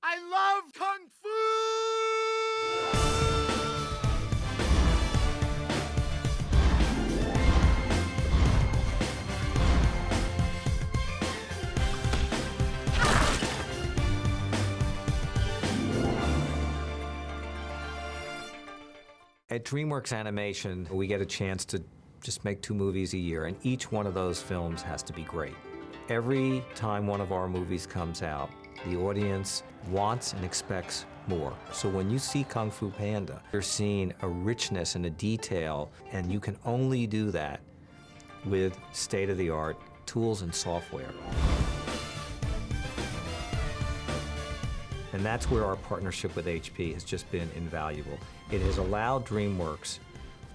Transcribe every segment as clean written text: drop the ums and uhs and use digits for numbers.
I love Kung Fu! At Dreamworks Animation, we get a chance to just make 2 movies a year, and each one of those films has to be great. Every time one of our movies comes out, the audience wants and expects more. So when you see Kung Fu Panda, you're seeing a richness and a detail, and you can only do that with state-of-the-art tools and software. And that's where our partnership with HP has just been invaluable. It has allowed Dreamworks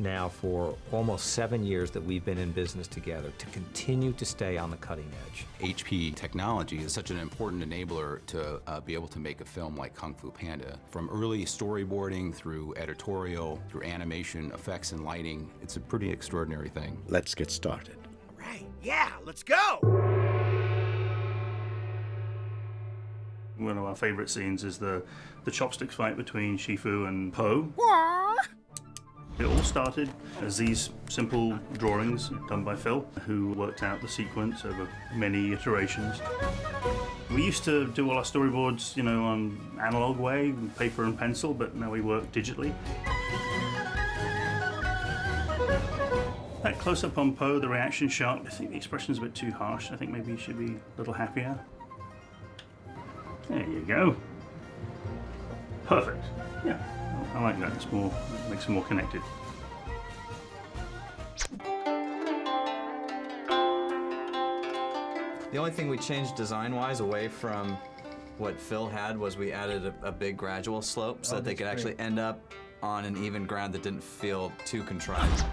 now for almost 7 years that we've been in business together to continue to stay on the cutting edge. HP technology is such an important enabler to be able to make a film like Kung Fu Panda. From early storyboarding through editorial, through animation, effects and lighting, it's a pretty extraordinary thing. Let's get started. All right, yeah, let's go! One of our favorite scenes is the chopsticks fight between Shifu and Po. It all started as these simple drawings done by Phil, who worked out the sequence over many iterations. We used to do all our storyboards, you know, on analog way, with paper and pencil, but now we work digitally. That close-up on Po, the reaction shot, I think the expression's a bit too harsh. I think maybe it should be a little happier. There you go. Perfect. Yeah, I like that. It's more, it makes it more connected. The only thing we changed design-wise away from what Phil had was we added a big gradual slope so that they could actually end up on an even ground that didn't feel too contrived.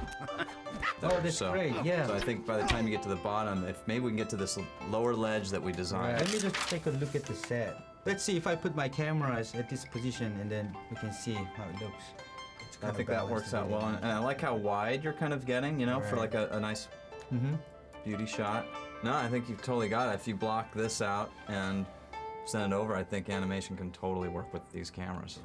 That's great, yeah. So I think by the time you get to the bottom, if maybe we can get to this lower ledge that we designed. Let me just take a look at the set. Let's see if I put my cameras at this position and then we can see how it looks. I think that works out well. And I like how wide you're kind of getting, you know, for like a nice beauty shot. No, I think you've totally got it. If you block this out and send it over, I think animation can totally work with these cameras.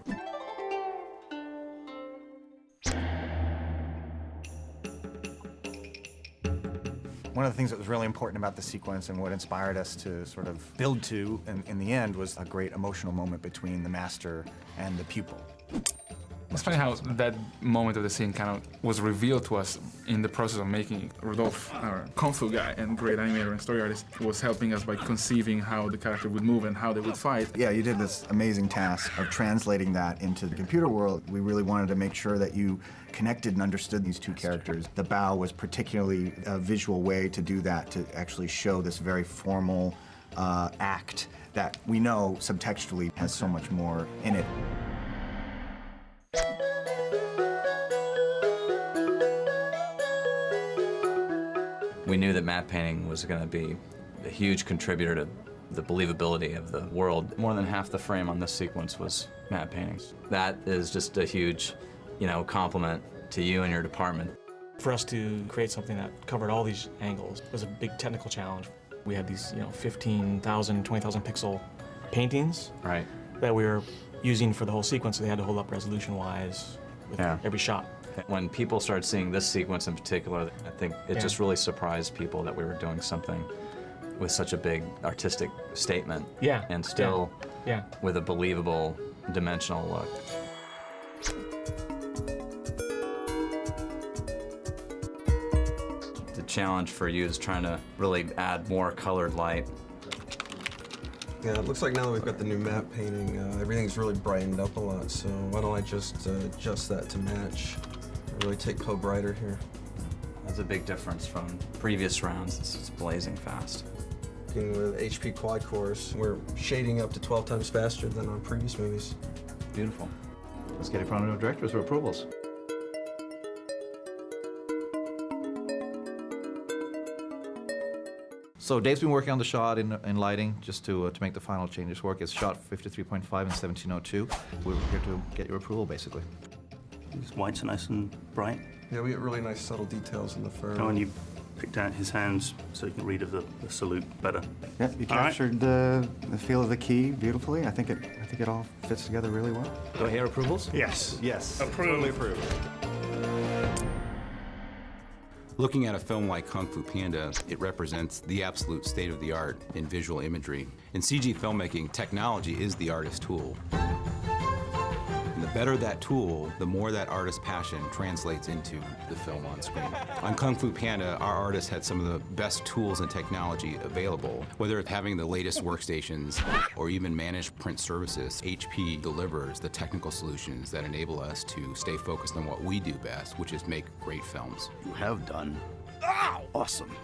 One of the things that was really important about the sequence and what inspired us to sort of build to in the end was a great emotional moment between the master and the pupil. It's funny how that moment of the scene kind of was revealed to us in the process of making it. Rodolphe, our Kung Fu guy and great animator and story artist, was helping us by conceiving how the character would move and how they would fight. Yeah, you did this amazing task of translating that into the computer world. We really wanted to make sure that you connected and understood these two characters. The bow was particularly a visual way to do that, to actually show this very formal act that we know subtextually has so much more in it. We knew that matte painting was going to be a huge contributor to the believability of the world. More than half the frame on this sequence was matte paintings. That is just a huge, you know, compliment to you and your department. For us to create something that covered all these angles was a big technical challenge. We had these, you know, 15,000, 20,000 pixel paintings that we were using for the whole sequence, so they had to hold up resolution-wise with every shot. When people started seeing this sequence in particular, I think it just really surprised people that we were doing something with such a big artistic statement. And still with a believable, dimensional look. The challenge for you is trying to really add more colored light. Yeah, it looks like now that we've got the new matte painting, everything's really brightened up a lot, so why don't I just adjust that to match? Really take Po brighter here. That's a big difference from previous rounds. It's blazing fast. Working with HP quad cores, we're shading up to 12 times faster than on previous movies. Beautiful. Let's get it in front of the directors for approvals. So Dave's been working on the shot in lighting just to make the final changes work. It's shot 53.5 and 1702. We're here to get your approval, basically. These whites are nice and bright. Yeah, we get really nice subtle details in the fur. Oh, and you picked out his hands so you can read of the salute better. Yep, you All right. captured the feel of the key beautifully. I think it all fits together really well. Do I hear approvals? Yes. Yes. Approved. Totally approved. Looking at a film like Kung Fu Panda, it represents the absolute state of the art in visual imagery. In CG filmmaking, technology is the artist's tool. And the better that tool, the more that artist's passion translates into the film on screen. On Kung Fu Panda, our artists had some of the best tools and technology available. Whether it's having the latest workstations or even managed print services, HP delivers the technical solutions that enable us to stay focused on what we do best, which is make great films. You have done awesome.